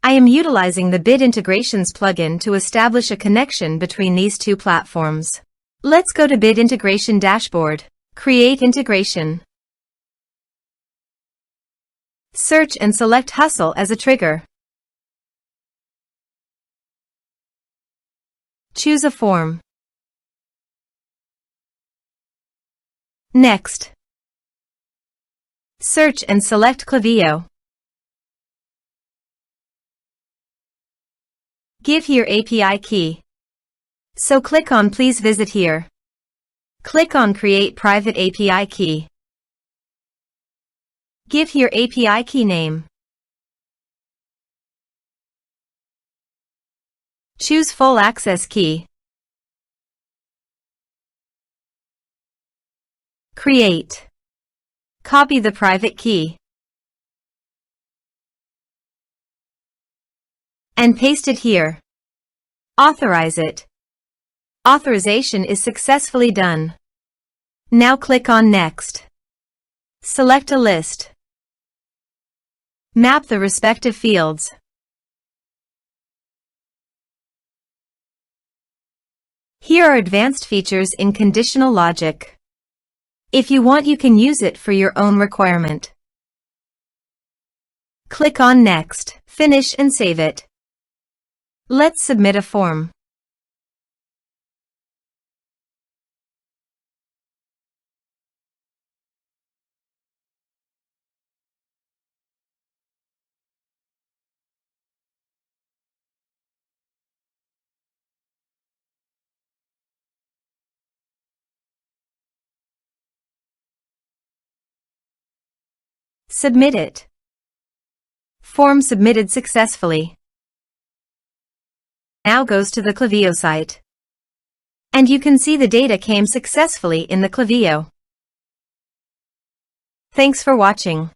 I am utilizing the Bid Integrations plugin to establish a connection between these two platforms. Let's go to Bid Integration Dashboard. Create integration. Search and select Hustle as a trigger. Choose a form. Next. Search and select Klaviyo. Give here API key. So click on Please visit here. Click on Create private API key. Give here API key name. Choose Full Access Key. Create. Copy the private key. And paste it here. Authorize it. Authorization is successfully done. Now click on Next. Select a list. Map the respective fields. Here are advanced features in conditional logic. If you want, you can use it for your own requirement. Click on Next, finish and save it. Let's submit a form. Submit it. Form submitted successfully. Now goes to the Klaviyo site. And you can see the data came successfully in the Klaviyo. Thanks for watching.